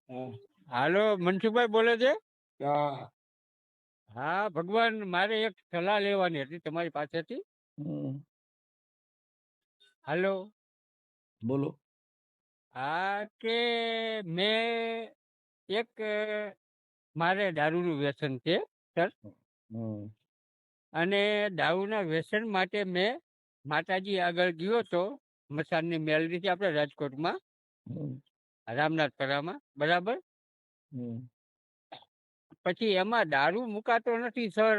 હા. હાલો, મનસુખભાઈ બોલે છે? હા. હા ભગવાન, મારે એક સલાહ લેવાની હતી તમારી પાસેથી. હમ. હાલો. બોલો. હા, કે મેં એક મારે દારૂનું વ્યસન છે સર. હમ. અને દારૂના વ્યસન માટે મેં માતાજી આગળ ગયો તો, મસાનની મેલડી છે આપણે રાજકોટમાં, હમ. રામનાથપરામાં, બરાબર. હમ. પછી એમાં દારૂ મુકાતો નથી સર.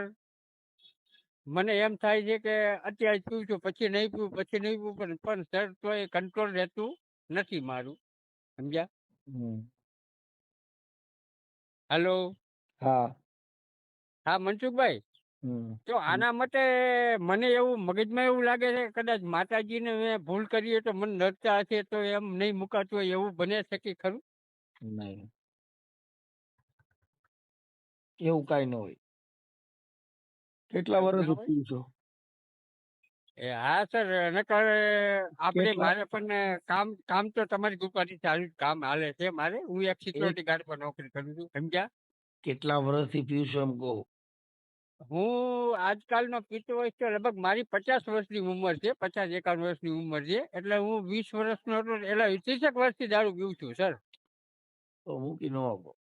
મને એમ થાય છે કે અત્યારે પીવું છું, પછી નહીં પીવું, પછી નહીં પીવું, પણ સર તો એ કંટ્રોલ રહેતું નથી મારું, સમજ્યા? હમ. હાલો. હા. હા મનસુખભાઈ, હમ. તો આના માટે મને એવું મગજમાં એવું લાગે છે કે કદાચ માતાજીને મેં ભૂલ કરીએ તો મને નડતા હશે, તો એમ નહીં મુકાતું હોય એવું બને શકે ખરું? નહીં, એવું કઈ ન હોય. કેટલા એવું ના વર્ષથી હોય? પીવો છો? હા સર, નકર આપણે કેટલા મારે પણ કામ કામ તો તમારી દુકાનથી ચાલુ જ કામ હાલે છે મારે. હું એક એક સિક્યોરિટી ગાર્ડ પર નોકરી કરું છું, સમજ્યા? કેટલા વર્ષથી પીવો છો એમ કહો? હું આજકાલનો પીતો હોય તો લગભગ મારી 50 વર્ષની ઉંમર છે, 50-51 વર્ષની ઉંમર છે. એટલે હું 20 વર્ષનો હતો એટલે 30 વર્ષથી દારૂ પીવું છું સર. તો મૂકી ન આપો.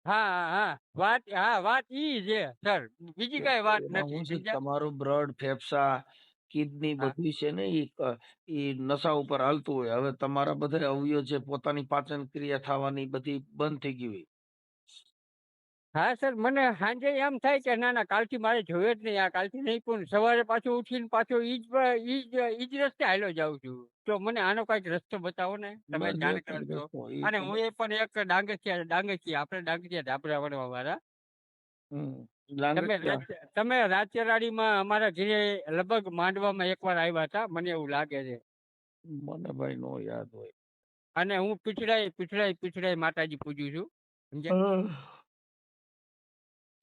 હા હા, વાત ઈ છે સર, બીજી કઈ વાત એમાં નથી, હું છે, સમજ્યા? તમારું બ્લડ, ફેફસા, કિડની હા બધું છે ને ઈ નશા ઉપર હાલતું હોય. હવે તમારા બધા અવયવ છે પોતાની પાચન ક્રિયા થવાની બધી બંધ થઈ ગઈ હોય. હા સર, મને સાંજે એમ થાય કે ના ના કાલથી મારે જોયો જ નહીં, આ કાલથી નહીં, પણ સવારે પાછું ઉઠીને પાછો ઈ જ રસ્તે હાલ્યો જાઉં છું. તો મને આનો કઈક રસ્તો બતાવો ને, તમે બસ એક જાણકાર જ છો. રસ્તો ઈ અને તમે હું એ પણ એક ડાંગરચીયા આપણે ડાંગરચીયા ઢાબરા વણવા વાળા. લાંગડિયા. તમે રાજચરાડીમાં અમારા ઘરે લગભગ માંડવામાં એકવાર આવ્યા હતા, મને એવું લાગે છે. મને ભાઈ નો યાદ હોય. અને હું પીછડાઈ માતાજી પૂજું છું, સમજ્યા? હા.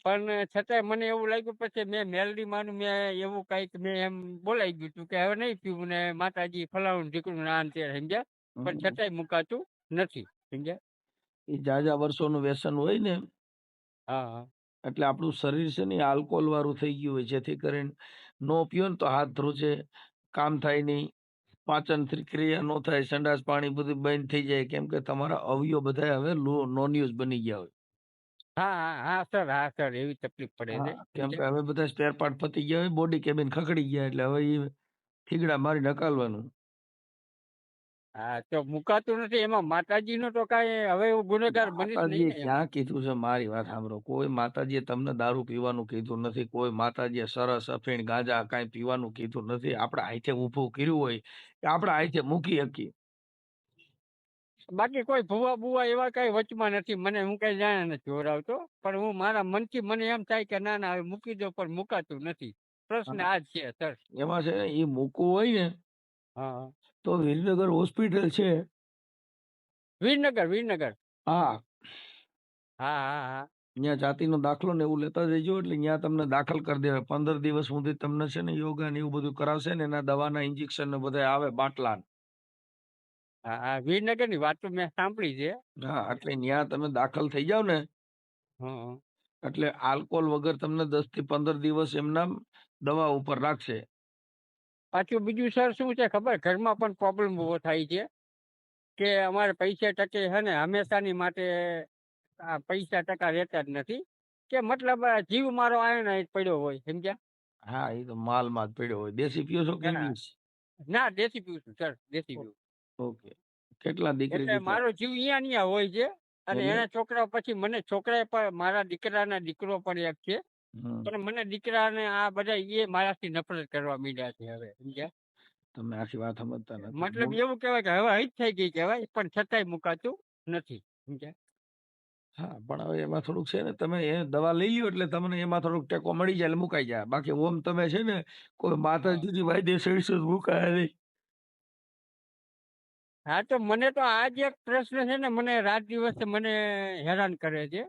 પણ છતાંય મને એવું લાગ્યું, પછી મેં મેલડી માનું મેં એવું કંઈક મેં એમ બોલાઈ ગયું હતું કે હવે નહીં પીવું ને માતાજી ફલાણું ઢીકણું ના અંતે, સમજ્યા? પણ છતાંય મુકાતું નથી, સમજ્યા? એ જાજા વર્ષોનું વ્યસન હોય ને, હા હા. એટલે આપણું શરીર છે ને આલ્કોહોલ વાળું થઈ ગયું હોય, જેથી કરીને નો પીઓ ને તો હાથ ધ્રુજે, કામ થાય નહીં, પાચન ક્રિયા નો થાય, સંડાસ પાણી બધું બંધ થઈ જાય, કેમ કે તમારા અવયવ બધા હવે નોન યુઝ બની ગયા હોય. હા સર, એવી તકલીફ પડે છે, હા, કેમ કે સમજ્યા? હવે બધા સ્પેર પાર્ટ પતી ગયા હોય, બોડી કેબિન ખખડી ગયા, એટલે હવે એ થીગડા મારી નકાલવાનું. હા, તો મુકાતું નથી એમાં માતાજીનો તો કાંઈ હવે હું ગુનેગાર બનીશ નહીં માતાજીએ ને એમાં. ક્યાં કીધું છે? મારી વાત સાંભળો, કોઈ માતાજીએ તમને દારૂ પીવાનું કીધું નથી, કોઈ માતાજીએ સરસ અફીણ ગાંજા કાંઈ પીવાનું કીધું નથી. આપણે આઈથે ઊભું કર્યું હોય કે આપણે આઈથે મૂકી શકીએ. બાકી કોઈ ભૂવા બુવા એવા કઈ વચમાં નથી, મને હું કઈ જાણે નથી જોરાવતો, પણ હું મારા મનથી મને એમ થાય કે ના ના હવે મૂકી દો, પણ મુકાતું નથી. પ્રશ્ન હા, આ જ છે સર. એમાં છે ને, એ મૂકવું હોય ને હા. તો વિરનગર હોસ્પિટલ છે. વિરનગર. હા, હા. ત્યાં જાતિનો દાખલો ને એવું લેતા જઈજો, એટલે ત્યાં તમને દાખલ કરી દેવાય. 15 દિવસ સુધી તમને છે ને યોગા ને એવું બધું કરાવશે ને, એના દવાના ઇન્જેક્શન ને બધા આવે બાટલા. હા, વિરનગર ની વાત તો મેં સાંભળી છે. હા, એટલે ત્યાં તમે દાખલ થઈ જાવ ને, હા. એટલે આલ્કોહોલ વગર તમને 10 થી 15 દિવસ એમના દવા ઉપર રાખશે. પાછું બીજું સર શું છે ખબર, ઘરમાં પણ પ્રોબ્લેમ ઉભો થાય છે કે અમારે પૈસા ટકે છે ને હંમેશાની માટે આ પૈસા ટકા રહેતા જ નથી, કે મતલબ જીવ મારો આયો ને અહીં પડ્યો હોય, સમજ્યા? હા, એ તો માલમાં જ પડ્યો હોય. દેશી પીઓ છો કે હા. ઇંગ્લિશ? ના, દેશી પીવું છું સર, દેશી પીવું. ઓકે. કેટલા દીકરી એટલે દીકરા? મારો જીવ અહીંયા હોય છે. અને એટલે એના છોકરાઓ પછી મને છોકરાએ પણ મારા દીકરાના દીકરો પણ એક છે. હમ, પણ મને દીકરાને આ બધા એ મારાથી નફરત કરવા માંડ્યા છે હવે, સમજ્યા? તમે આખી વાત સમજતા નથી. મતલબ એવું કહેવાય કે હવે હજ થઈ ગઈ કહેવાય, પણ છતાંય મુકાતું નથી, સમજ્યા? હા, પણ હવે એમાં થોડુંક છે ને, તમે એ દવા લઈ લ્યો એટલે તમને એમાં થોડુંક ટેકો મળી જાય એટલે મુકાઈ જાય. બાકી ઓમ તમે છે ને કોઈ હા. માતાજીની વાયદે મુકાય નહીં. હા, તો મને તો આ જ એક પ્રશ્ન છે ને, મને રાત દિવસ મને હેરાન કરે છે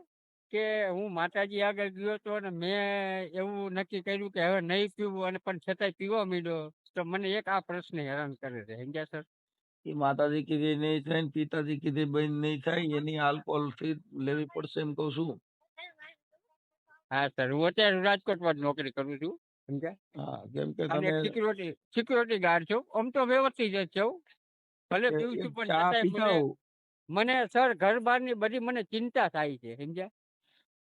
કે હું માતાજી આગળ ગયો હતો અને મેં એવું નક્કી કર્યું કે હવે નહીં પીવું, અને પણ છતાંય પીવા માંડ્યો. તો મને એક આ પ્રશ્ન હેરાન કરે છે, સમજ્યા સર? એ માતાજી કીધે નહીં થાય ને પિતાજી કીધે બંધ નહીં થાય એની આલ્કોહોલ થી લેવી પડશે એમ કહું છું. હા સર, હું અત્યારે રાજકોટમાં જ નોકરી કરું છું, સમજ્યા? હા, કેમ કે અને તમે સિક્યુરિટી ગાર્ડ છું. આમ તો વ્યવસ્થિત જ છું, ભલે એ પીવું એક છું, પણ ચા છતાંય પીતા હો. મને સર ઘર બહારની બધી મને ચિંતા થાય છે, સમજ્યા?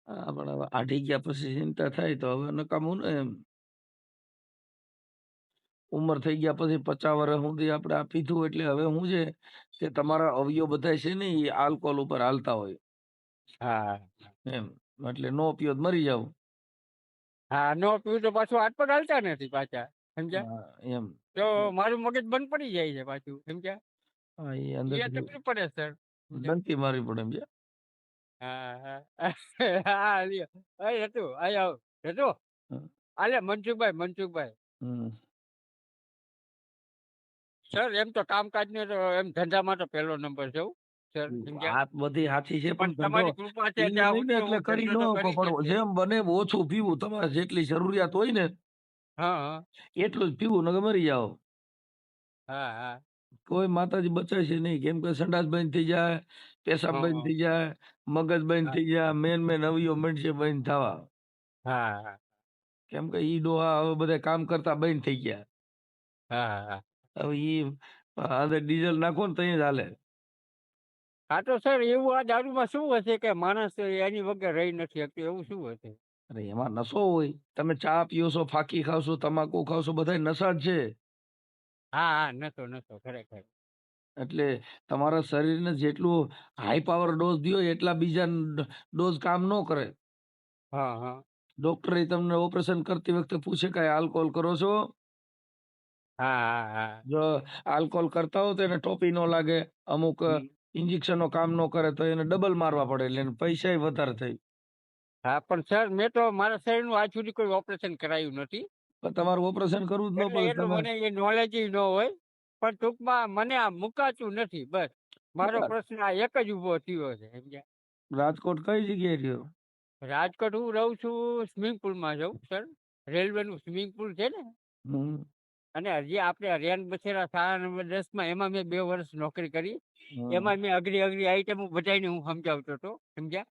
હા, પણ હવે આઢી ગયા પછી ચિંતા થાય તો હવે નકામું ને એમ. ઉંમર થઈ ગયા પછી 50 વર્ષ સુધી આપણે આ પીધું એટલે હવે શું છે કે તમારા અવયવ બધા છે ને એ આલ્કોહોલ ઉપર હાલતા હોય હા એમ. એટલે નો પીઓ તો મરી જાવ. હા, નો પીવું તો પાછું હાથ પગ હાલતા નથી પાછા, સમજ્યા? હા, એમ. તો મારું મગજ બંધ પડી જાય છે પાછું, સમજ્યા? હા, એ એ અંદરથી તકલીફ પડે સર, સમજ્યા? ડંકી મારવી પડે એમ છે. હા હા હા, લ્યો. અય હતું, અહીં આવ હતું. હમ. આલે મનસુખભાઈ હમ. સર, એમ તો કામકાજનો તો એમ ધંધામાં તો પહેલો નંબર છે હો, સર, સમજ્યા? વાત બધી સાચી છે પણ પણ ધંધો તમારી કૃપા છે પીવું ત્યાં નહીં ને સુધી એટલે હું કરી ધંધો ન તો શકો કરી પણ શકશે. જેમ બને એમ ઓછું પીવું તમારે જેટલી જરૂરિયાત હોય ને હા હા એટલું જ પીવું નકર મરી જાઓ. હા હા કોઈ માતાજી બચાવશે નહીં કેમ કે સંડાસ બંધ થઈ જાય, પેશાબ બંધ હા થઈ જાય, મગજ બંધ હા થઈ જાય, મેન અવયવ મંડશે બંધ થવા. હા હા કેમ કે ઈ ડોહા હવે બધા કામ કરતા બંધ થઈ ગયા. હા હા. હવે ઈ અંદર ડીઝલ નાખો ને તઈ જ હાલે. હા તો સર, એવું આ દારૂમાં શું હશે કે માણસ એની વગર રહી નથી શકતો, એવું શું હશે? અરે એમાં નશો હોય. તમે ચા પીઓ છો, ફાકી ખાવ છો, તમાકુ ખાવ છો, બધા નશા જ છે. હા હા, નતો નતો ખરેખર. એટલે તમારા શરીરને જેટલું હાઈ પાવર ડોઝ દ્યો એટલા બીજા ડોઝ કામ ન કરે. હા હા ડોક્ટરે તમને ઓપરેશન કરતી વખતે પૂછે કે આલ્કોહોલ કરો છો? હા હા હા. જો આલ્કોહોલ કરતા હો તો એને ટોપી ન લાગે. અમુક હમ. ઇન્જેક્શનો કામ ન કરે તો એને ડબલ મારવા પડે એટલે એને પૈસા વધારે થાય. હા પણ સર, મેં તો મારા શરીરનું આજ સુધી કોઈ ઓપરેશન કરાયું નથી, પણ તમારું ઓપરેશન કરવું જ ન એટલે પડે એટલું તમે. મને એ નોલેજ ન હોય. પણ ટૂંકમાં મને આ મુકાતું નથી, બસ. મારો બરાબર. પ્રશ્ન આ એક જ ઊભો થયો છે, સમજ્યા? રાજકોટ કઈ જગ્યાએ રહ્યો? રાજકોટ હું રહું છું, સ્વિમિંગ પુલમાં જાઉં સર. રેલવેનું સ્વિમિંગ પુલ છે ને, હમ. અને હજી આપણે રેન બસેરા શાળા નંબર 10માં એમાં મેં 2 વર્ષ નોકરી કરી. હમ. એમાં મેં અઘરી અઘરી આઈટમો બધાયને હું સમજાવતો હતો, સમજ્યા?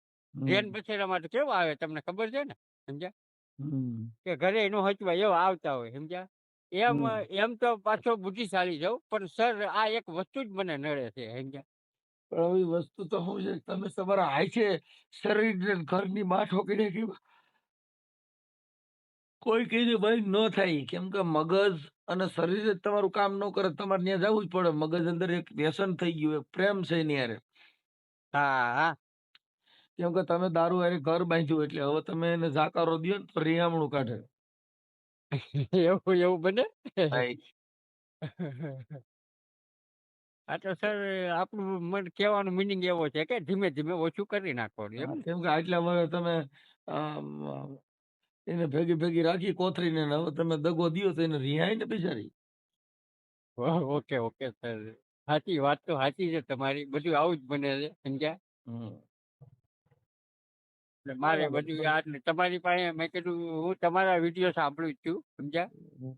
રેન હમ. બસેરામાં તો કેવા આવે તમને ખબર છે ને, સમજ્યા? હમ. કે ઘરે નો હચવાય એવા આવતા હોય, સમજ્યા? એમ હમ. એમ તો પાછો બુદ્ધિશાળી જાઉં, પણ સર આ એક વસ્તુ જ મને નડે છે, સમજ્યા? પણ આવી વસ્તુ તો શું છે તમે તમારા હાય છે શરીર ઘરની માં ઠોકી નાખી કોઈ કીધે બંધ ન થાય કેમ કે મગજ અને શરીર જ તમારું કામ ન કરે તમારે ત્યાં જવું જ પડે. મગજ અંદર એક વ્યસન થઈ ગયું, એક પ્રેમ છે એની હારે. હા હા કેમ કે તમે દારૂ હારે ઘર બાંધ્યું એટલે હવે તમે એને જાકારો દો ને તો રિયામણું કાઢે. એવું એવું બને. ભાઈ હા તો સર, આપણું મન કહેવાનો મિનિંગ એવો છે કે ધીમે ધીમે ઓછું કરી નાખવાનું, એમ હા, ને? કેમ કે આટલા વર્ષ તમે આમ, એને ભેગી ભેગી રાખી કોથરીને ને હવે તમે દગો દ્યો તો એને રિહાય ને બિચારી. ઓકે ઓકે સર, સાચી વાત તો સાચી છે તમારી, બધું આવું જ બને છે, સમજ્યા? હમ. એટલે મારે બરાબર બધું બરાબર. યાદ ને તમારી પાસે મેં કીધું હું તમારા વિડીયો સાંભળું જ છું, સમજ્યા? હમ.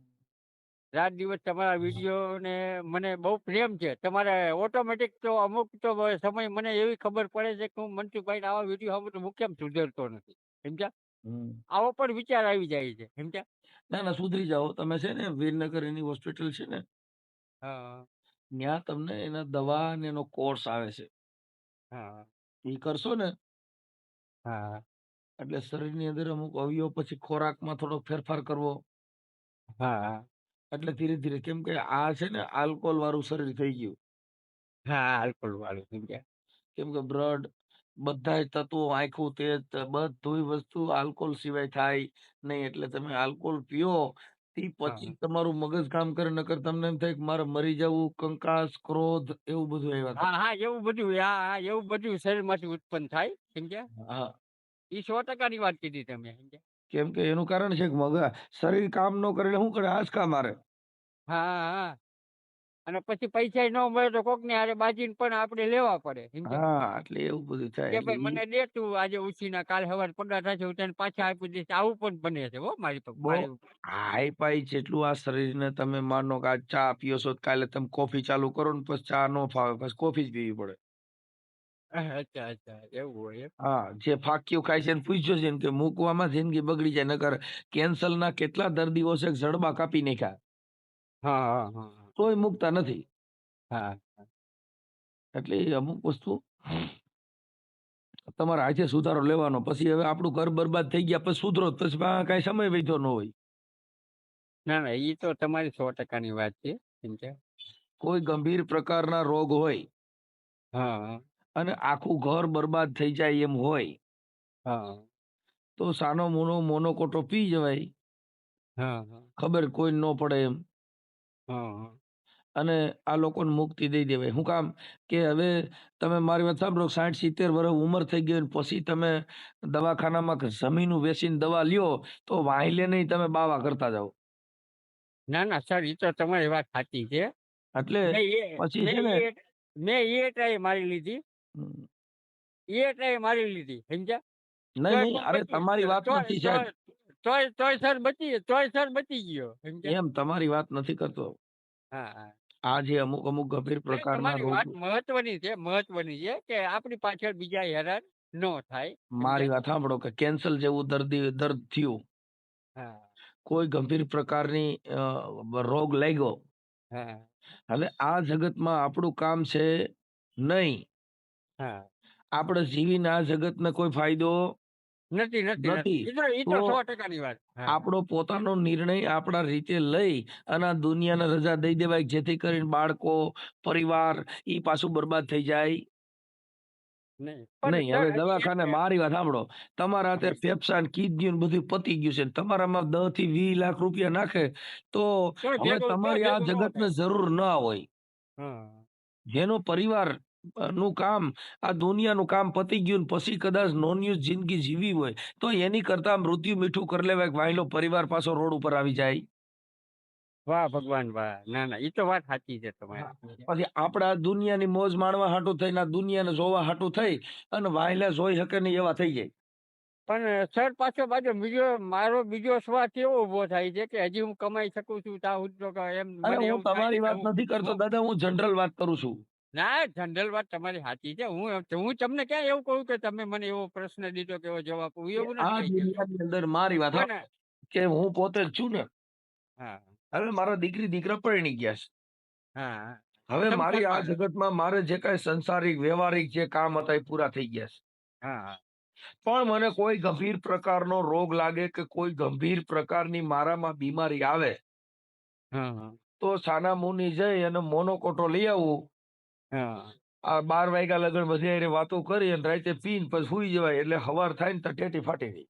રાત દિવસ તમારા વિડીયો ને મને બહુ પ્રેમ છે. તમારે ઓટોમેટિક તો અમુક તો સમય મને એવી ખબર પડે છે કે હું મનસુખભાઈ આવા વિડીયો સાંભળું હું કેમ સુધરતો નથી, સમજ્યા? હમ. આવો પણ વિચાર આવી જાય છે, સમજ્યા? ના ના સુધરી જાઓ તમે. છે ને વીરનગર એની હોસ્પિટલ છે ને હા ત્યાં તમને એના દવા અને એનો કોર્સ આવે છે. હા એ કરશો ને હા એટલે શરીરની અંદર અમુક અવયવ પછી ખોરાકમાં થોડો ફેરફાર કરવો હા એટલે ધીરે ધીરે કેમ કે આ છે ને આલ્કોહોલ વાળું શરીર થઈ ગયું. હા, આલ્કોહોલ વાળું, સમજ્યા? કેમ કે બ્લડ બધાય તત્વો આખું તેજ બધુંય વસ્તુ આલ્કોહોલ સિવાય થાય નહીં. એટલે તમે આલ્કોહોલ પીઓ તે પછી હા તમારું મગજ કામ કરે. નકર તમને એમ થાય કે મારે મરી જવું, કંકાસ, ક્રોધ એવું બધું આવ્યા કરે. હા હા, એવું બધું, હા હા, એવું બધું શરીરમાંથી ઉત્પન્ન થાય, સમજ્યા? હા, એ 100% ની વાત કીધી તમે, સમજ્યા? કેમ કે એનું કારણ છે કે મગજ શરીર કામ ન કરે એટલે શું કરે? આંચકા મારે. હા હા અને પછી પૈસા ન મળે તો કોકને હારે બાજીને પણ આપણે લેવા પડે, સમજ્યા? હા, એટલે એવું બધું થાય કે એટલે ભાઈ મને દે તું આજે ઉછીના, કાલ સવારે પગાર થશે હું તને પાછા આપી દઈશ. આવું પણ બને છે હો બહુ મારી ઉપર. હાઈ પાઈ જેટલું આ શરીરને તમે માનો કે આજ ચા પીઓ છો તો કાલે તમે કોફી ચાલુ કરો ને પછી ચા નો ફાવે પછી કોફી જ પીવી પડે. અચ્છા અચ્છા, એવું હોય એમ. હા, જે ફાકીઓ ખાય છે ને પૂછ્યો છે ને કે મૂકવામાં જિંદગી બગડી જાય, નકર કેન્સર ના કેટલા દર્દીઓ છે કે જડબા કાપી નાખ્યા હા હા હા તોય મૂકતા નથી. હા. એટલે એ અમુક વસ્તુ તમારે આજે સુધારો લેવાનો. પછી હવે આપણું ઘર બરબાદ થઈ ગયા પછી સુધરો તો પછી કઈ સમય વૈધો ન હોય. ના ના, એ તો તમારી 100% વાત છે, સમજ્યા? કોઈ ગંભીર પ્રકારના રોગ હોય હા અને આખું ઘર બરબાદ થઈ જાય એમ હોય હા તો સાનો મોનો મોનોકોટો પી જવાય, હા હા ખબર કોઈ ન પડે એમ, હા અને આ લોકોને મુક્તિ દઈ દેવાય. શું કામ કે હવે તમે મારી વાત સાંભળો, 60-70 વર્ષ ઉંમર થઈ ગઈ ને પછી તમે દવાખાનામાં જમીનું વેચીને દવા લ્યો તો વાहिले નહીં તમે બાવા કરતા જાઓ. ના ના સર, એ તો તમારી વાત સાચી છે. એટલે મેં એ પછી મેં છે ને એ મેં એ ટ્રાય મારી લીધી, હમ, એ ટ્રાય મારી લીધી, સમજ્યા? નહીં તોય નહીં, પણ અરે બચી તમારી ગયો. વાત નથી સાહેબ, તોય સર બચી ગયો, સમજ્યા? એમ તમારી વાત નથી કરતો. હા હા. આ જે અમુક અમુક ગંભીર નહીં, પ્રકારના તમારી રોગ, વાત મહત્વની છે કે આપણી પાછળ બીજા હેરાન ન થાય, મારી સમજ્યા? વાત સાંભળો કે કેન્સર જેવું દર્દ થયું, હા કોઈ ગંભીર પ્રકારની રોગ લાગ્યો, હા હવે આ જગતમાં આપણું કામ છે નહીં, હા. આપણે જીવીને આ જગતને કોઈ ફાયદો નથી નથી નથી, નથી. એ તો તો 100%ની વાત. હા આપણો પોતાનો નિર્ણય આપણા રીતે લઈ અને આ દુનિયાને રજા દઈ દેવાય, જેથી કરીને બાળકો, પરિવાર ઈ પાછું બરબાદ થઈ જાય નહીં પણ નહીં. સર હવે હજી દવાખાને મારી વાત સાંભળો, તમારા અત્યારે ફેફસા ને કિડની બધું પતી ગયું છે, તમારામાં 10 થી 20 લાખ રૂપિયા નાખે તો હવે તોય તમારી આ ભેગું ન જગતને થાય. જરૂર ના હોય. હા. જેનો પરિવાર નું કામ, આ દુનિયાનું કામ પતી ગયું ને પછી કદાચ નોનયુઝ જિંદગી જીવી હોય તો એની કરતા મૃત્યુ મીઠું કરી લેવાય, વાયલો પરિવાર પાછો રોડ ઉપર આવી જાય. વાહ ભગવાન વાહ. ના ના, એ તો વાત સાચી છે હા. તમારી. પછી આપડા દુનિયાની મોજ માણવા હાટું થઈને આ દુનિયાને જોવા હાટું થઈ અને વાયલા જોઈ શકે નહીં એવા થઈ જાય. પણ સર પાછો મારો બીજો સ્વાર્થ એવો ઉભો થાય છે કે હજી હું કમાઈ શકું છું ત્યાં સુધી તો એમ અરે મને હું એવું થાય છે તમારી કે વાત નથી કરતો દાદા, હું જનરલ વાત કરું છું. ના, જનરલ વાત તમારી સાચી છે. હું તમને ક્યાં એવું કહું કે તમે મને એવો પ્રશ્ન દીધો કે એવો જવાબ, હું કે એવું આ નથી કહી શકતો. દુનિયાની અંદર મારી વાત ના ના. સાંભળો, કે હું પોતે જ છું ને, હા હવે મારા દીકરી દીકરા પરણી ગયા છે. હા. હવે મારી આ સંસારમાં. જગતમાં મારે જે કાંઈ સંસારિક વ્યવહારિક જે કામ હતા એ પૂરા થઈ ગયા છે. હા પણ મને કોઈ ગંભીર પ્રકારનો રોગ લાગે કે કોઈ ગંભીર પ્રકારની મારામાં બીમારી આવે હા હા તો સાના મુની જઈ અને મોનોકોટો લઈ આવું. હા. આ 12 વાગ્યા લગન બધી હારે વાતો કરી અને રાતે પીને પછી સુઈ જવાય એટલે હવાર થાય ને તો ટેટી ફાટી ગઈ.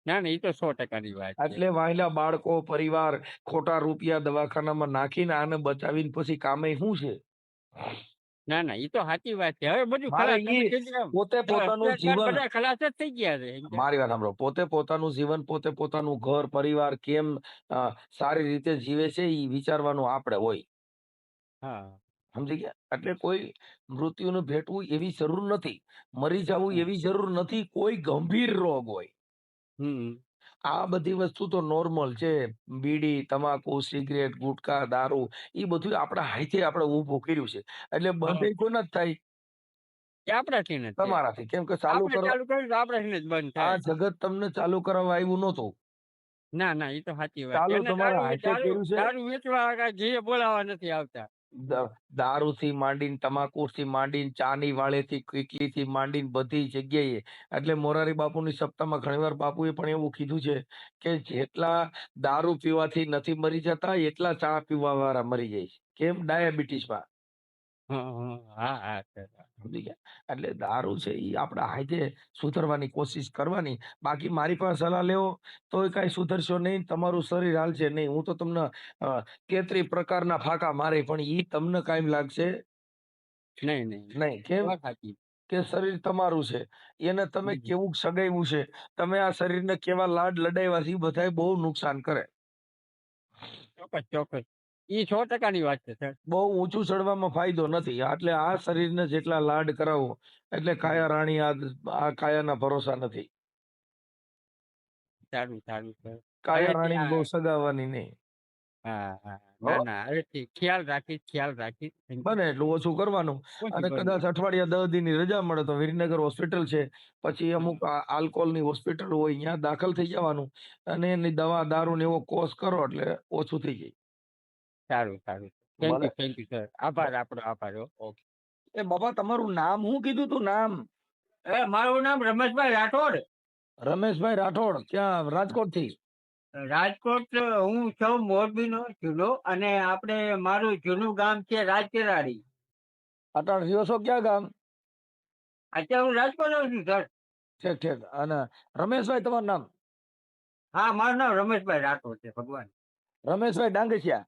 ના ના, એ તો 100%ની વાત છે. એટલે વાયલા બાળકો, પરિવાર ખોટા રૂપિયા દવાખાનામાં નાખીને આને બચાવીને પછી કામે શું છે? ના ના, એ તો સાચી વાત છે. હવે બધું મારે ખલાસ, તમે ઈ કીધું એમ. પોતે પોતાનું અત્યાર જીવન, બધા ખલાસ જ થઈ ગયા છે, એમ કે. મારી વાત સાંભળો, પોતે પોતાનું જીવન, પોતે પોતાનું ઘર પરિવાર કેમ સારી રીતે જીવે છે એ વિચારવાનું આપણે હોય. હા સમજી ગયા? એટલે કોઈ મૃત્યુને ભેટવું એવી જરૂર નથી, મરી જવું હા. એવી જરૂર નથી. કોઈ ગંભીર રોગ હોય, હમ. આ બધી વસ્તુ તો નોર્મલ છે. બીડી, તમાકુ, સિગરેટ, ગુટકા, દારૂ એ બધું આપણા હાથે આપણે ઊભું કર્યું છે, એટલે બંધ હા. કોઈ જ થાય એ આપણાથી જ છે. તમારાથી. કેમ કે ચાલુ આપણે કરો, ચાલુ કર્યું તો આપણાથી જ બંધ આ થાય. જગત તમને ચાલુ કરવા આવ્યું નહોતું. ના ના, એ તો સાચી વાત છે. ચાલુ અને તમારા દારૂ હાથે દારૂ કર્યું છે. દારૂ વેચવા ઘી બોલાવા નથી આવતા. દારૂથી માંડીને, તમાકુથી માંડીને, ચાની વાળેથી, કીટલીથી માંડીને બધી જગ્યાએ. એટલે મોરારી બાપુની સપ્તાહમાં ઘણીવાર બાપુએ પણ એવું કીધું છે કે જેટલા દારૂ પીવાથી નથી મરી જતા એટલા ચા પીવા વાળા મરી જાય છે. કેમ? ડાયાબિટીસમાં. હા હા સર. સમજી ગયા? એટલે દારૂ છે એ આપણા હાથે સુધરવાની કોશિશ કરવાની. બાકી મારી પાસે સલાહ લેવો તોય કાંઈ સુધરશો નહીં, તમારું શરીર હાલશે નહીં. હું તો તમને 33 પ્રકારના ફાંકા મારે પણ ઈ તમને કાયમ લાગશે નહીં નહીં. નહીં. કેમ? વાત સાચી. કે શરીર તમારું છે, એને તમે હમ. કેવું સગાવ્યું છે, તમે આ શરીરને કેવા લાડ લડાવ્યા છે, એ બધાય બહુ નુકસાન કરે. ચોક્કસ ચોક્કસ. ઈ 100% વાત છે સર. બહુ ઊંચું ચડવામાં ફાયદો નથી એટલે આ શરીરને જેટલા લાડ કરાવો એટલે કાયા રાણી આ કાયાના ભરોસા નથી. સારું સારું સર. કાયા હવેથી રાણીને બહુ આ સગાવાની નહીં. હા હા હો, ના ના હવેથી ખ્યાલ રાખીશ. Thank you. બને એટલું ઓછું કરવાનું. ઓછું અને કરવું. કદાચ અઠવાડિયા 10 દીની રજા મળે તો વિરનગર હોસ્પિટલ છે, પછી અમુક આલ્કોહોલની હોસ્પિટલ હોય ત્યાં દાખલ થઈ જવાનું અને એની દવા દારૂ ને એવો કોર્સ કરો એટલે ઓછું થઈ જાય. સારું સારું. ભલે. Thank you sir. આભાર આપણો આભાર હો. ઓકે. એ બાબા તમારું નામ શું કીધું તું નામ? મારું નામ રમેશભાઈ રાઠોડ. રમેશભાઈ રાઠોડ. ક્યાં? રાજકોટ થી? રાજકોટ હું છું મોરબીનો જૂનો અને આપણે મારું જૂનું ગામ છે રાજકેરાડી. અટાણ રહ્યો છો ક્યાં ગામ? અત્યારે હું રાજકોટ આવું છું સર. ઠીક ઠીક. અને રમેશભાઈ તમારું નામ? હા મારું નામ રમેશભાઈ રાઠોડ છે ભગવાન. રમેશભાઈ ડાંગસિયા?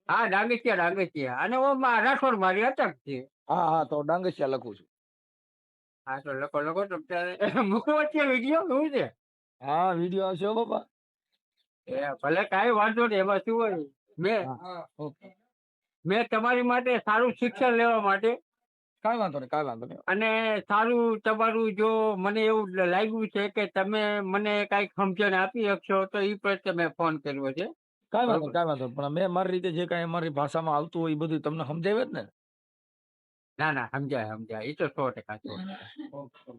હા ડાંગેસિયા અને ઓમાં રાઠોડ મારી અટક છે. હા હા, તો ડાંગસિયા લખું છું. હા તો લખો તો અત્યારે મૂકવો છે વિડીયો શું છે? હા, વિડીયો આવશે હો બાપા. ભલે કાંઈ વાંધો નહીં એમાં શું હોય. હા, ઓકે. મેં તમારી માટે સારું શિક્ષણ લેવા માટે કાંઈ વાંધો નહીં, કાંઈ વાંધો નહીં. અને સારું તમારું જો મને એવું લાગ્યું છે કે તમે મને કાંઈક સમજણ આપી શકશો તો એ પ્રત્યે મેં ફોન કર્યો છે. કાંઈ વાંધો બરોબર. કાંઈ વાંધો નહીં. પણ મેં મારી રીતે જે કાંઈ અમારી ભાષામાં આવતું હોય એ બધું તમને સમજાવ્યું જ ને. ના સમજાય એ તો 100%. ઓકે.